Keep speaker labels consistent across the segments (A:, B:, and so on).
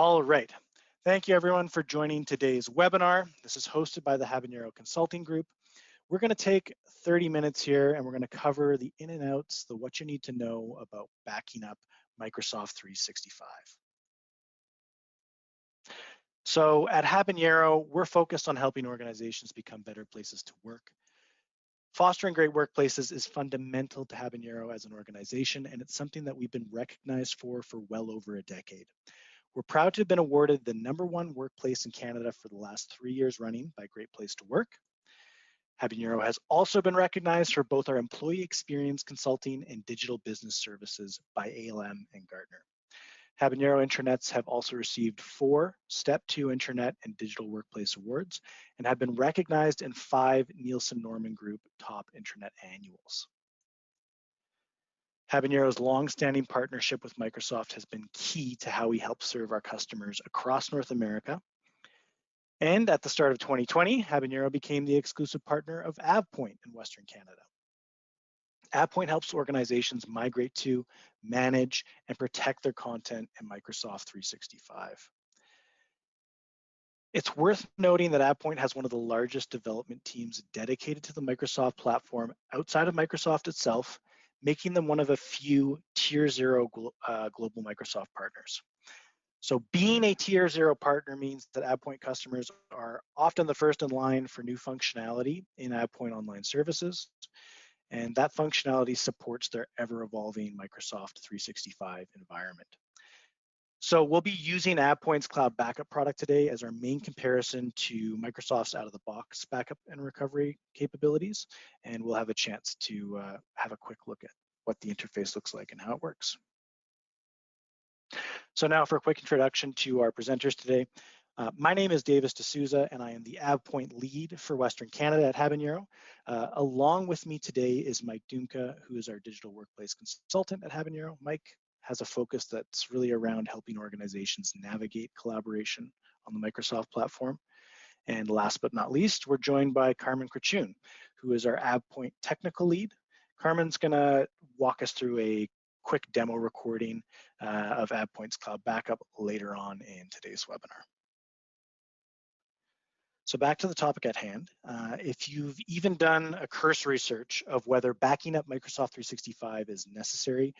A: All right. Thank you everyone for joining today's webinar. This is hosted by the Habanero Consulting Group. We're going to take 30 minutes here and we're going to cover the in and outs, the what you need to know about backing up Microsoft 365. So at Habanero, we're focused on helping organizations become better places to work. Fostering great workplaces is fundamental to Habanero as an organization, and it's something that we've been recognized for well over a decade. We're proud to have been awarded the #1 workplace in Canada for the last 3 years running by Great Place to Work. Habanero has also been recognized for both our employee experience consulting and digital business services by ALM and Gartner. Habanero intranets have also received 4 Step 2 Intranet and Digital Workplace Awards and have been recognized in 5 Nielsen Norman Group Top Intranet Annuals. Habanero's long-standing partnership with Microsoft has been key to how we help serve our customers across North America. And at the start of 2020, Habanero became the exclusive partner of AvePoint in Western Canada. AvePoint helps organizations migrate to, manage, and protect their content in Microsoft 365. It's worth noting that AvePoint has one of the largest development teams dedicated to the Microsoft platform outside of Microsoft itself, making them one of a few Tier 0 global Microsoft partners. So being a Tier 0 partner means that AvePoint customers are often the first in line for new functionality in AvePoint Online Services, and that functionality supports their ever-evolving Microsoft 365 environment. So we'll be using AvePoint's Cloud Backup product today as our main comparison to Microsoft's out-of-the-box backup and recovery capabilities, and we'll have a chance to have a quick look at what the interface looks like and how it works. So now for a quick introduction to our presenters today. My name is Davis D'Souza, and I am the AvePoint lead for Western Canada at Habanero. Along with me today is Mike Dumka, who is our digital workplace consultant at Habanero. Mike has a focus that's really around helping organizations navigate collaboration on the Microsoft platform. And last but not least, we're joined by Carmen Krachun, who is our AvePoint technical lead. Carmen's gonna walk us through a quick demo recording of AvePoint's Cloud Backup later on in today's webinar. So back to the topic at hand. If you've even done a cursory search of whether backing up Microsoft 365 is necessary,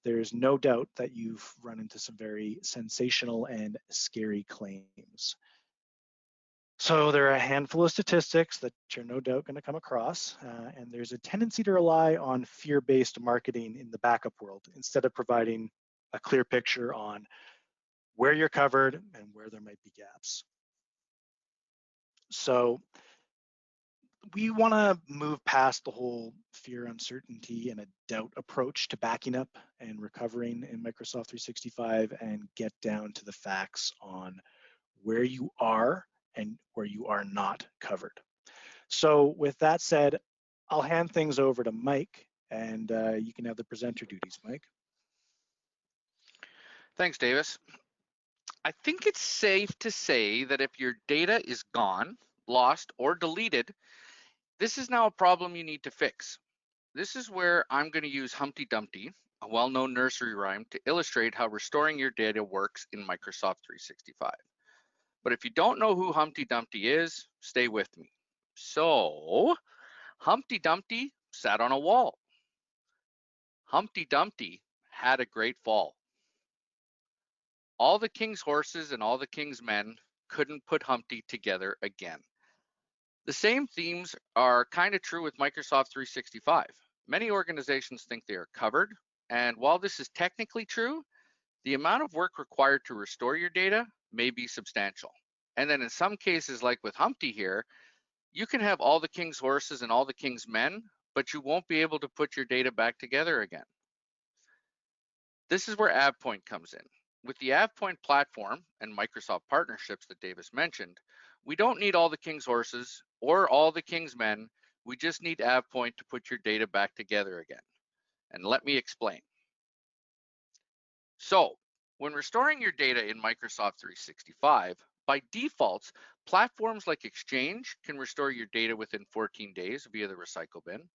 A: there's no doubt that you've run into some very sensational and scary claims. So there are a handful of statistics that you're no doubt going to come across, and there's a tendency to rely on fear-based marketing in the backup world instead of providing a clear picture on where you're covered and where there might be gaps. So we want to move past the whole fear, uncertainty, and a doubt approach to backing up and recovering in Microsoft 365 and get down to the facts on where you are and where you are not covered. So with that said, I'll hand things over to Mike, and you can have the presenter duties, Mike.
B: Thanks, Davis. I think it's safe to say that if your data is gone, lost, or deleted, this is now a problem you need to fix. This is where I'm going to use Humpty Dumpty, a well-known nursery rhyme, to illustrate how restoring your data works in Microsoft 365. But if you don't know who Humpty Dumpty is, stay with me. So, Humpty Dumpty sat on a wall. Humpty Dumpty had a great fall. All the king's horses and all the king's men couldn't put Humpty together again. The same themes are kind of true with Microsoft 365. Many organizations think they are covered, and while this is technically true, the amount of work required to restore your data may be substantial. And then in some cases, like with Humpty here, you can have all the king's horses and all the king's men, but you won't be able to put your data back together again. This is where AvePoint comes in. With the AvePoint platform and Microsoft partnerships that Davis mentioned, we don't need all the king's horses or all the king's men. We just need AvePoint to put your data back together again. And let me explain. So, when restoring your data in Microsoft 365, by default, platforms like Exchange can restore your data within 14 days via the recycle bin.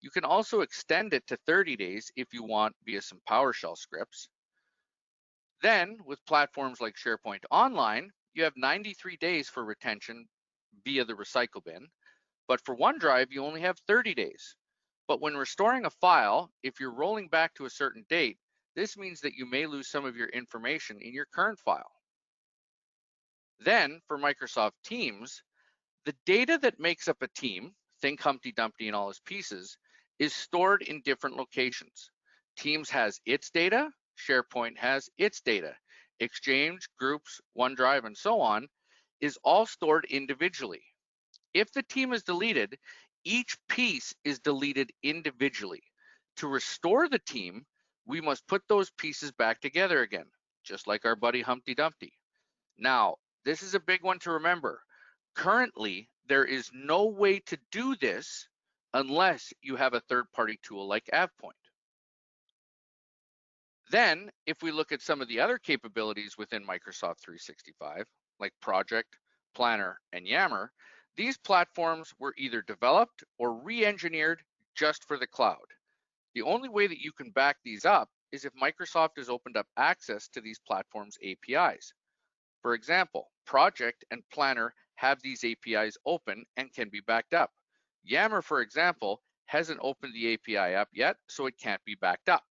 B: You can also extend it to 30 days if you want via some PowerShell scripts. Then with platforms like SharePoint Online, you have 93 days for retention via the recycle bin, but for OneDrive, you only have 30 days. But when restoring a file, if you're rolling back to a certain date, this means that you may lose some of your information in your current file. Then for Microsoft Teams, the data that makes up a team, think Humpty Dumpty and all his pieces, is stored in different locations. Teams has its data, SharePoint has its data. Exchange, Groups, OneDrive, and so on is all stored individually. If the team is deleted, each piece is deleted individually. To restore the team, we must put those pieces back together again, just like our buddy Humpty Dumpty. Now, this is a big one to remember. Currently, there is no way to do this unless you have a third-party tool like AvePoint. Then, if we look at some of the other capabilities within Microsoft 365, like Project, Planner, and Yammer, these platforms were either developed or re-engineered just for the cloud. The only way that you can back these up is if Microsoft has opened up access to these platforms' APIs. For example, Project and Planner have these APIs open and can be backed up. Yammer, for example, hasn't opened the API up yet, so it can't be backed up.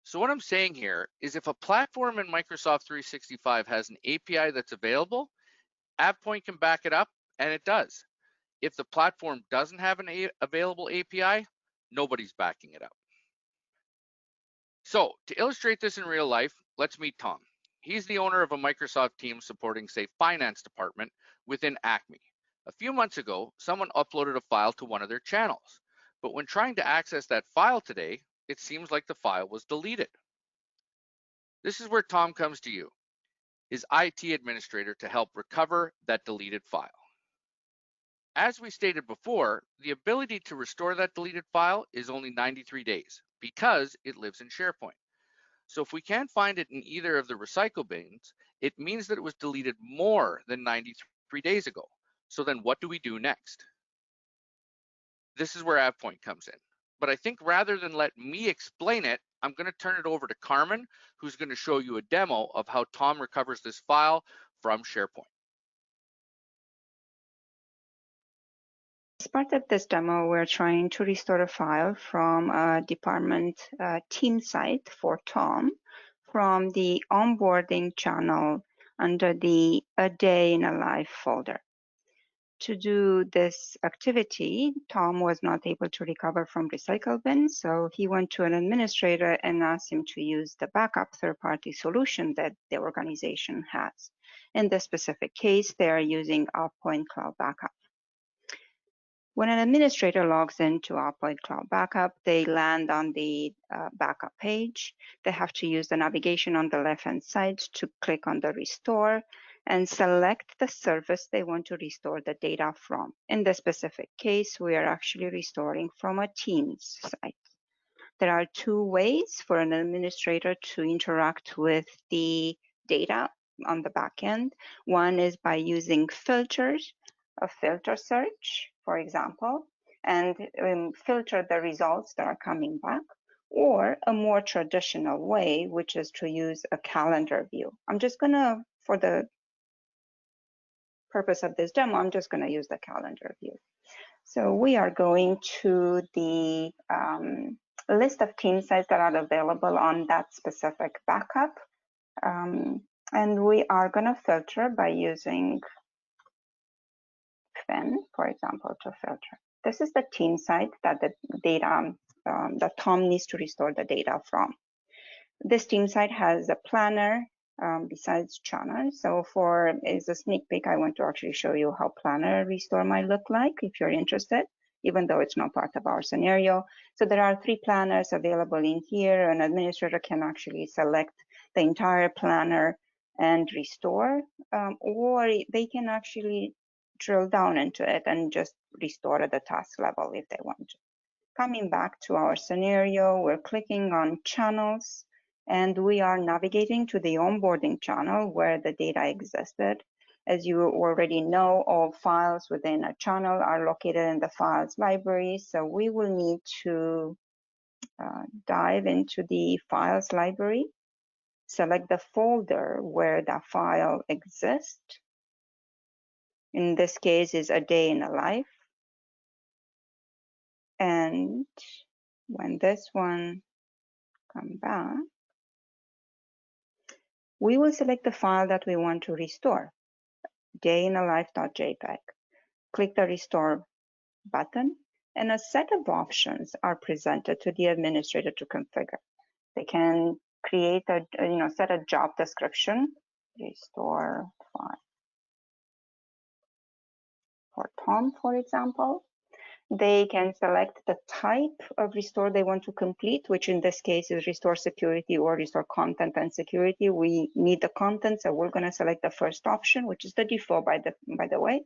B: So what I'm saying here is if a platform in Microsoft 365 has an API that's available, AvePoint can back it up, and it does. If the platform doesn't have an available API, nobody's backing it up. So to illustrate this in real life, let's meet Tom. He's the owner of a Microsoft team supporting, say, finance department within Acme. A few months ago, someone uploaded a file to one of their channels, but when trying to access that file today, it seems like the file was deleted. This is where Tom comes to you, his IT administrator, to help recover that deleted file. As we stated before, the ability to restore that deleted file is only 93 days because it lives in SharePoint. So if we can't find it in either of the recycle bins, it means that it was deleted more than 93 days ago. So then what do we do next? This is where AvePoint comes in. But I think rather than let me explain it, I'm going to turn it over to Carmen, who's going to show you a demo of how Tom recovers this file from SharePoint.
C: As part of this demo, we're trying to restore a file from a department team site for Tom from the onboarding channel under the A Day in a Life folder. To do this activity, Tom was not able to recover from recycle bin, so he went to an administrator and asked him to use the backup third-party solution that the organization has. In this specific case, they are using AvePoint Cloud Backup. When an administrator logs into AvePoint Cloud Backup, they land on the backup page. They have to use the navigation on the left-hand side to click on the restore and select the service they want to restore the data from. In this specific case, we are actually restoring from a Teams site. There are two ways for an administrator to interact with the data on the back end. One is by using filters, a filter search, for example, and filter the results that are coming back, or a more traditional way, which is to use a calendar view. I'm just gonna, for the purpose of this demo, I'm just gonna use the calendar view. So we are going to the list of team sites that are available on that specific backup. And we are gonna filter by using Fin, for example, to filter. This is the team site that the data, that Tom needs to restore the data from. This team site has a planner besides Chana. So as a sneak peek, I want to actually show you how planner restore might look like if you're interested, even though it's not part of our scenario. So there are 3 planners available in here. An administrator can actually select the entire planner and restore, or they can actually drill down into it and just restore at the task level if they want to. Coming back to our scenario, we're clicking on channels, and we are navigating to the onboarding channel where the data existed. As you already know, all files within a channel are located in the files library, so we will need to dive into the files library. select the folder where that file exists. In this case, is a day in a life. And when this one comes back, we will select the file that we want to restore, dayinalife.jpg. Click the restore button, and a set of options are presented to the administrator to configure. They can create a, set a job description, restore file for Tom, for example. They can select the type of restore they want to complete, which in this case is restore security or restore content and security. We need the content, so we're going to select the first option, which is the default, by the way.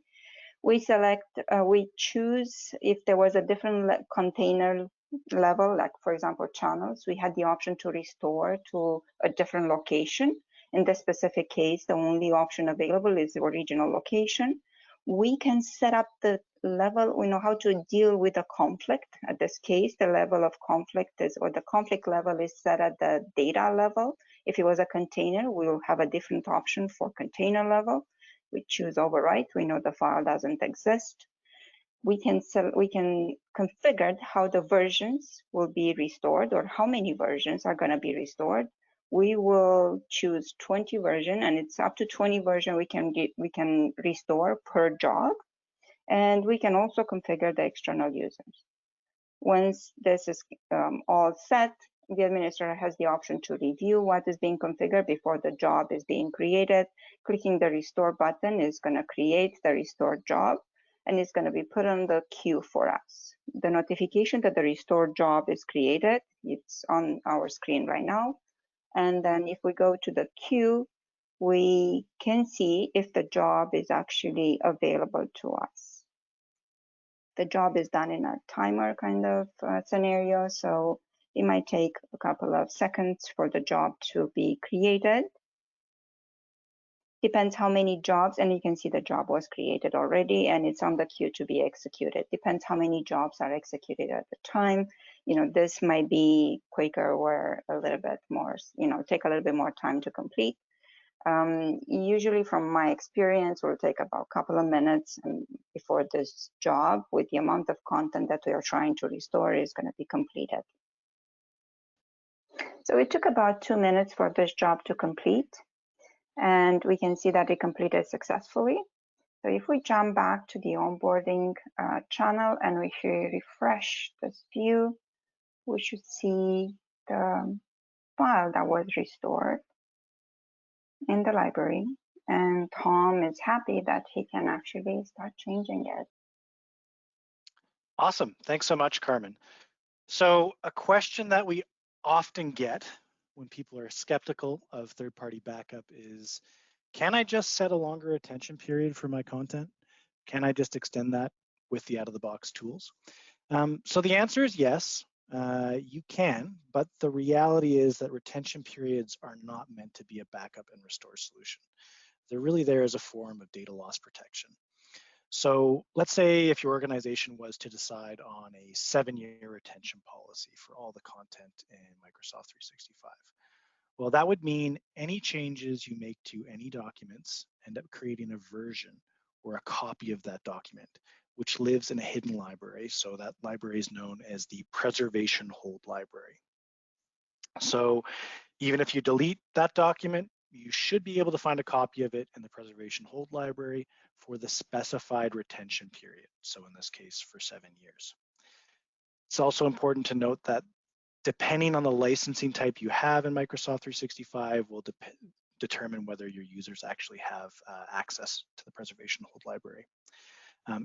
C: We select, we choose if there was a different container level, like for example channels, we had the option to restore to a different location. In this specific case, the only option available is the original location. We can set up the level, we know how to deal with a conflict. At this case, the level of conflict is, or the conflict level is set at the data level. If it was a container, we will have a different option for container level. We choose overwrite, we know the file doesn't exist. We can configure how the versions will be restored or how many versions are going to be restored. We will choose 20 version, and it's up to 20 version we can restore per job, and we can also configure the external users. Once this is all set, the administrator has the option to review what is being configured before the job is being created. Clicking the restore button is going to create the restore job, and it's going to be put on the queue for us. The notification that the restore job is created, it's on our screen right now. And then if we go to the queue, we can see if the job is actually available to us. The job is done in a timer kind of scenario, so it might take a couple of seconds for the job to be created. Depends how many jobs, and you can see the job was created already and it's on the queue to be executed. Depends how many jobs are executed at the time. This might be quicker or a little bit more, take a little bit more time to complete. Usually from my experience, will take about a couple of minutes before this job with the amount of content that we are trying to restore is going to be completed. So it took about 2 minutes for this job to complete, and we can see that it completed successfully. So if we jump back to the onboarding channel and we refresh this view, we should see the file that was restored in the library, and Tom is happy that he can actually start changing it.
A: Awesome, thanks so much, Carmen. So a question that we often get when people are skeptical of third-party backup is, can I just set a longer attention period for my content? Can I just extend that with the out-of-the-box tools? So the answer is yes, you can, but the reality is that retention periods are not meant to be a backup and restore solution. They're really there as a form of data loss protection. So let's say if your organization was to decide on a 7-year retention policy for all the content in Microsoft 365. Well, that would mean any changes you make to any documents end up creating a version or a copy of that document, which lives in a hidden library. So that library is known as the preservation hold library. So even if you delete that document, you should be able to find a copy of it in the preservation hold library for the specified retention period. So in this case, for 7 years. It's also important to note that depending on the licensing type you have in Microsoft 365 will determine whether your users actually have access to the preservation hold library.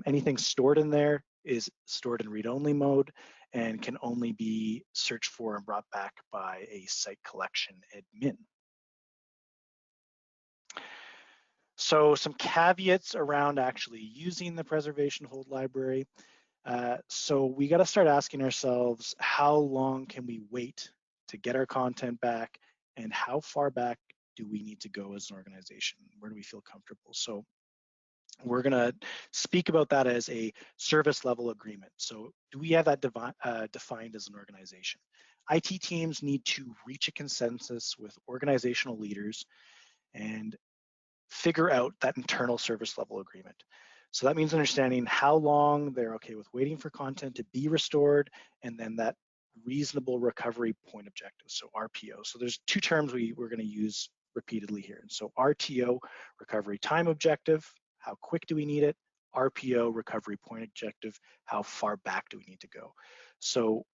A: Anything stored in there is stored in read-only mode and can only be searched for and brought back by a site collection admin. So some caveats around actually using the preservation hold library. So we got to start asking ourselves, how long can we wait to get our content back, and how far back do we need to go as an organization? Where do we feel comfortable? So we're going to speak about that as a service level agreement. So do we have that defined as an organization? IT teams need to reach a consensus with organizational leaders and figure out that internal service level agreement. So that means understanding how long they're okay with waiting for content to be restored, and then that reasonable recovery point objective, so RPO. So there's two terms we're going to use repeatedly here. And so RTO, recovery time objective, how quick do we need it? RPO, recovery point objective, how far back do we need to go? So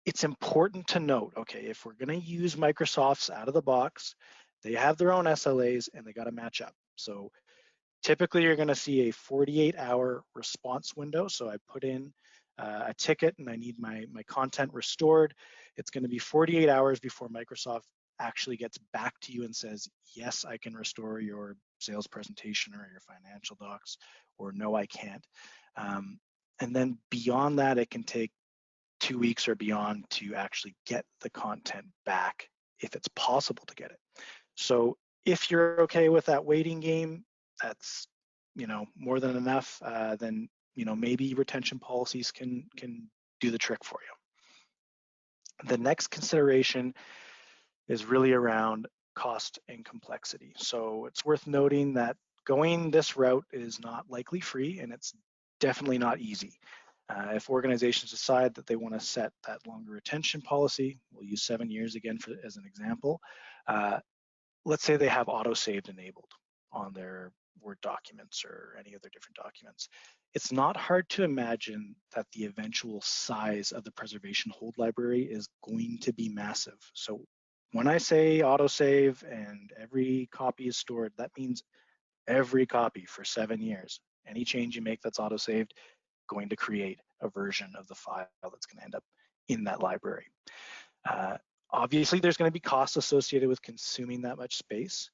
A: it's important to note, okay, if we're going to use Microsoft's out of the box, they have their own SLAs and they got to match up. So typically you're going to see a 48-hour response window. So I put in a ticket and I need my content restored. It's going to be 48 hours before Microsoft actually gets back to you and says, yes, I can restore your sales presentation or your financial docs, or no, I can't. And then beyond that, it can take 2 weeks or beyond to actually get the content back if it's possible to get it. So if you're okay with that waiting game, that's more than enough. Then maybe retention policies can do the trick for you. The next consideration is really around cost and complexity. So it's worth noting that going this route is not likely free, and it's definitely not easy. If organizations decide that they want to set that longer retention policy, we'll use 7 years again as an example. Let's say they have autosaved enabled on their Word documents or any other different documents. It's not hard to imagine that the eventual size of the preservation hold library is going to be massive. So when I say autosave and every copy is stored, that means every copy for 7 years. Any change you make that's autosaved, going to create a version of the file that's going to end up in that library. Obviously, there's going to be costs associated with consuming that much space,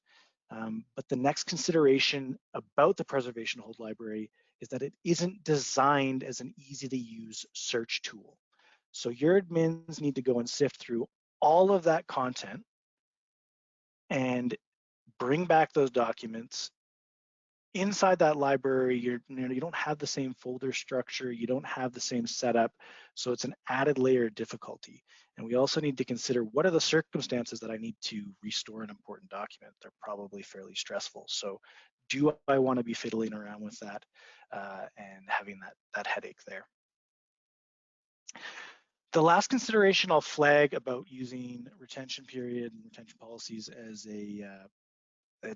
A: but the next consideration about the preservation hold library is that it isn't designed as an easy-to-use search tool. So your admins need to go and sift through all of that content and bring back those documents. Inside that library, you don't have the same folder structure, you don't have the same setup, so it's an added layer of difficulty. And we also need to consider, what are the circumstances that I need to restore an important document? They're probably fairly stressful. So do I want to be fiddling around with that and having that headache there? The last consideration I'll flag about using retention period and retention policies as a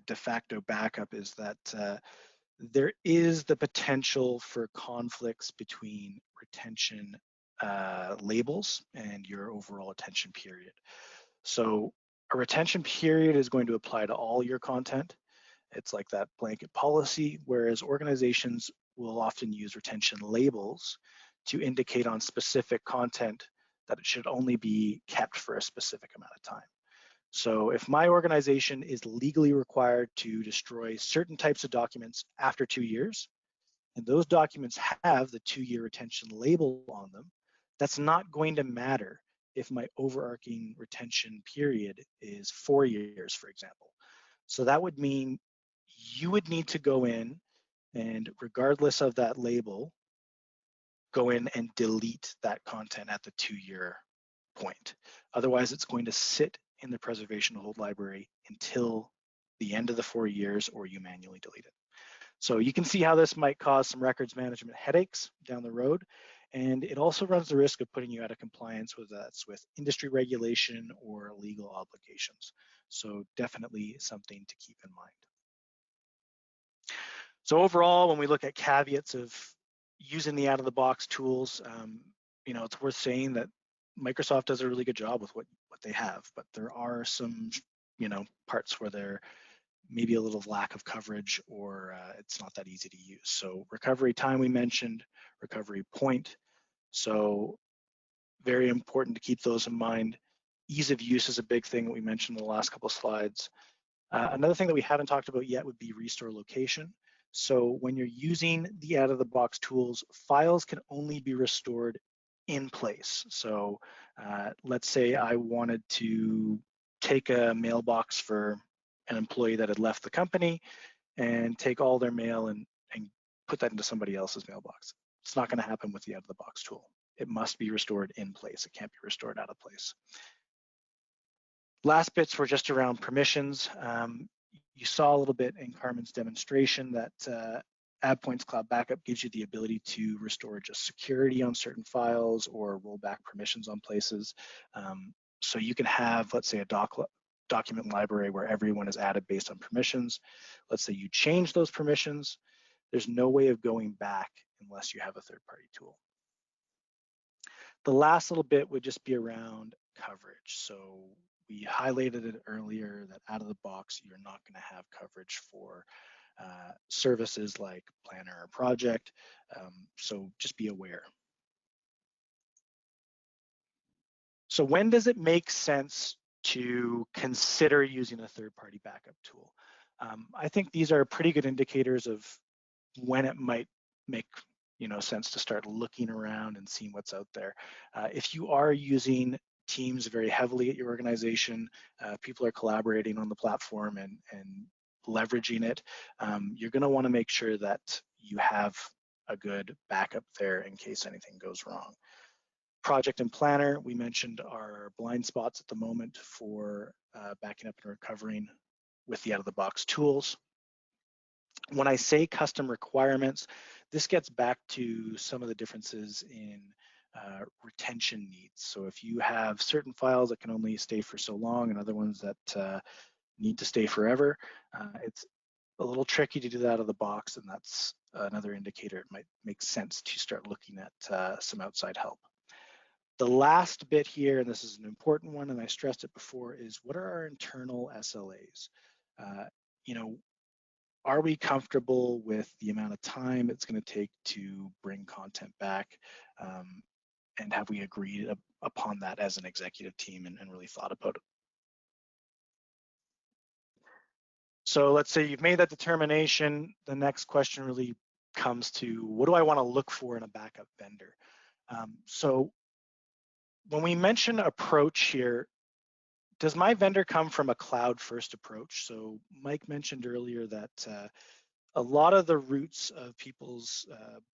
A: de facto backup is that there is the potential for conflicts between retention labels and your overall retention period. So a retention period is going to apply to all your content. It's like that blanket policy, whereas organizations will often use retention labels to indicate on specific content that it should only be kept for a specific amount of time. So if my organization is legally required to destroy certain types of documents after 2 years, and those documents have the 2-year retention label on them, that's not going to matter if my overarching retention period is 4 years, for example. So that would mean you would need to go in and, regardless of that label, go in and delete that content at the 2-year point. Otherwise, it's going to sit in the preservation hold library until the end of the 4 years, or you manually delete it. So you can see how this might cause some records management headaches down the road. And it also runs the risk of putting you out of compliance with industry regulation or legal obligations. So definitely something to keep in mind. So overall, when we look at caveats of using the out-of-the-box tools, it's worth saying that Microsoft does a really good job with what they have, but there are some, parts where there may be a little lack of coverage, or it's not that easy to use. So recovery time we mentioned, recovery point. So very important to keep those in mind. Ease of use is a big thing that we mentioned in the last couple of slides. Another thing that we haven't talked about yet would be restore location. So when you're using the out-of-the-box tools, files can only be restored in place. So let's say I wanted to take a mailbox for an employee that had left the company and take all their mail and put that into somebody else's mailbox. It's not going to happen with the out-of-the-box tool. it must be restored in place. It can't be restored out of place. Last bits were just around permissions. You saw a little bit in Carmen's demonstration that AvePoint's Cloud Backup gives you the ability to restore just security on certain files or roll back permissions on places. So you can have, let's say, a document library where everyone is added based on permissions. Let's say you change those permissions. There's no way of going back unless you have a third-party tool. The last little bit would just be around coverage. So we highlighted it earlier that out of the box, you're not going to have coverage for services like Planner or Project. So just be aware. So when does it make sense to consider using a third-party backup tool? I think these are pretty good indicators of when it might make sense to start looking around and seeing what's out there. If you are using Teams very heavily at your organization, people are collaborating on the platform and leveraging it, you're going to want to make sure that you have a good backup there in case anything goes wrong. Project and Planner, we mentioned, are blind spots at the moment for backing up and recovering with the out-of-the-box tools. When I say custom requirements, this gets back to some of the differences in retention needs. So if you have certain files that can only stay for so long and other ones that need to stay forever, it's a little tricky to do that out of the box, and that's another indicator it might make sense to start looking at some outside help. The last bit here, and this is an important one, and I stressed it before, is what are our internal SLAs? Are we comfortable with the amount of time it's going to take to bring content back? And have we agreed upon that as an executive team and really thought about it? So let's say you've made that determination. The next question really comes to, what do I want to look for in a backup vendor? So when we mention approach here, does my vendor come from a cloud-first approach? So Mike mentioned earlier that a lot of the roots of people's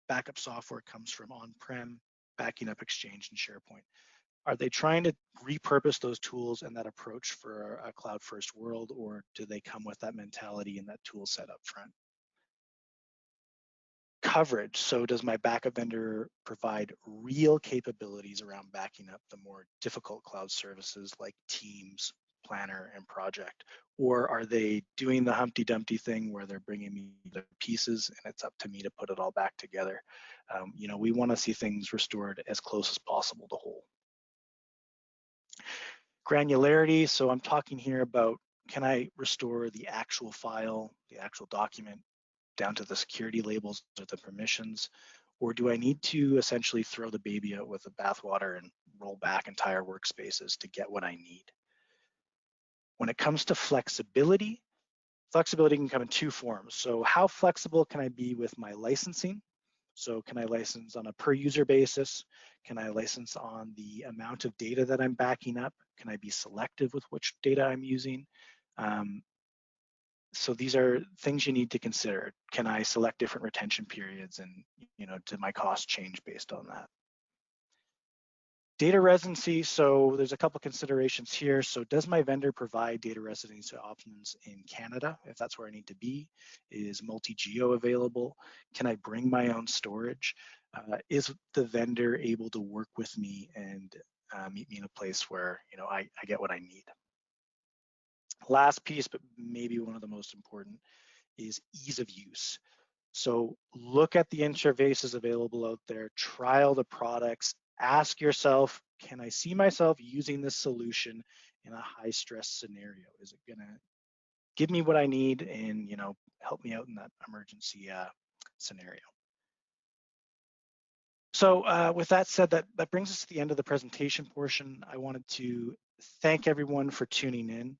A: backup software comes from on-prem, backing up Exchange and SharePoint. Are they trying to repurpose those tools and that approach for a cloud-first world, or do they come with that mentality and that tool set up front? Coverage. So does my backup vendor provide real capabilities around backing up the more difficult cloud services like Teams, Planner, and Project? Or are they doing the Humpty Dumpty thing where they're bringing me the pieces and it's up to me to put it all back together? We want to see things restored as close as possible to whole. Granularity. So I'm talking here about, can I restore the actual file, the actual document, down to the security labels or the permissions, or do I need to essentially throw the baby out with the bathwater and roll back entire workspaces to get what I need? When it comes to flexibility, flexibility can come in two forms. So how flexible can I be with my licensing? So can I license on a per user basis? Can I license on the amount of data that I'm backing up? Can I be selective with which data I'm using? So these are things you need to consider. Can I select different retention periods, and did my cost change based on that? Data residency, so there's a couple considerations here. So does my vendor provide data residency options in Canada, if that's where I need to be? Is multi-geo available? Can I bring my own storage? Is the vendor able to work with me and meet me in a place where I get what I need? Last piece, but maybe one of the most important, is ease of use. So look at the interfaces available out there, trial the products, ask yourself, can I see myself using this solution in a high stress scenario? Is it gonna give me what I need and help me out in that emergency scenario? So with that said, that brings us to the end of the presentation portion. I wanted to thank everyone for tuning in.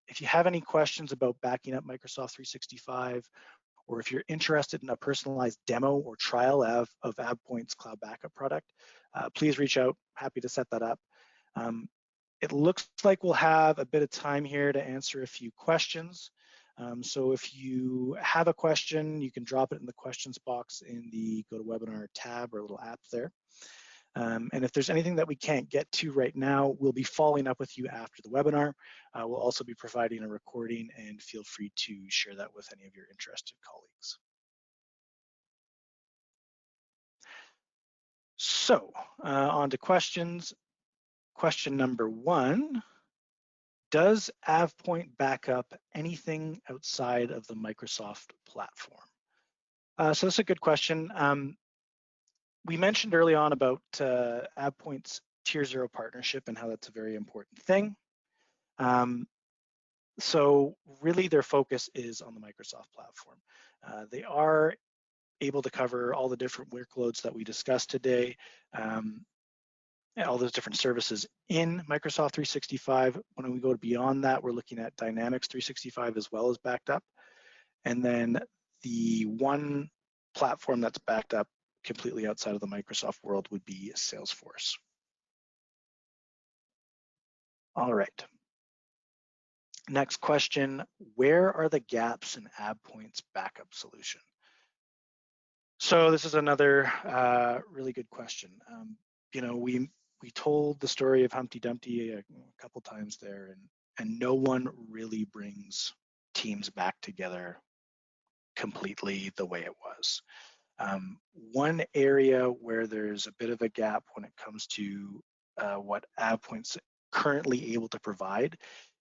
A: If you have any questions about backing up Microsoft 365, or if you're interested in a personalized demo or trial of AvePoint's Cloud Backup product, please reach out. Happy to set that up. It looks like we'll have a bit of time here to answer a few questions. So if you have a question, you can drop it in the questions box in the GoToWebinar tab or little app there. And if there's anything that we can't get to right now, we'll be following up with you after the webinar. We'll also be providing a recording, and feel free to share that with any of your interested colleagues. So on to questions. Question number 1, does AvePoint back up anything outside of the Microsoft platform? So that's a good question. We mentioned early on about AvePoint's Tier 0 partnership and how that's a very important thing. So really their focus is on the Microsoft platform. They are able to cover all the different workloads that we discussed today, all those different services in Microsoft 365. When we go beyond that, we're looking at Dynamics 365 as well as backed up. And then the one platform that's backed up completely outside of the Microsoft world would be Salesforce. All right. Next question, where are the gaps in AvePoint's backup solution? So this is another really good question. You know, we told the story of Humpty Dumpty a couple times there, and no one really brings teams back together completely the way it was. One area where there's a bit of a gap when it comes to what AvePoint's currently able to provide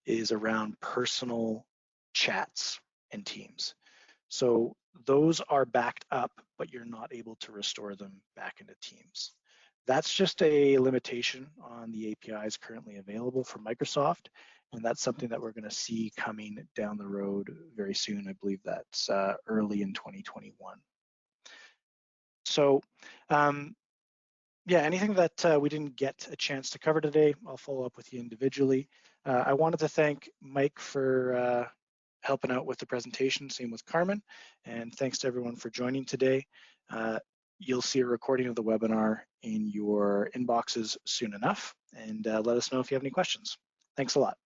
A: is around personal chats and teams. So those are backed up, but you're not able to restore them back into Teams. That's just a limitation on the APIs currently available from Microsoft, and that's something that we're going to see coming down the road very soon. I believe that's early in 2021. So yeah, anything that we didn't get a chance to cover today, I'll follow up with you individually. I wanted to thank Mike for helping out with the presentation, same with Carmen, and thanks to everyone for joining today. You'll see a recording of the webinar in your inboxes soon enough, and let us know if you have any questions. Thanks a lot.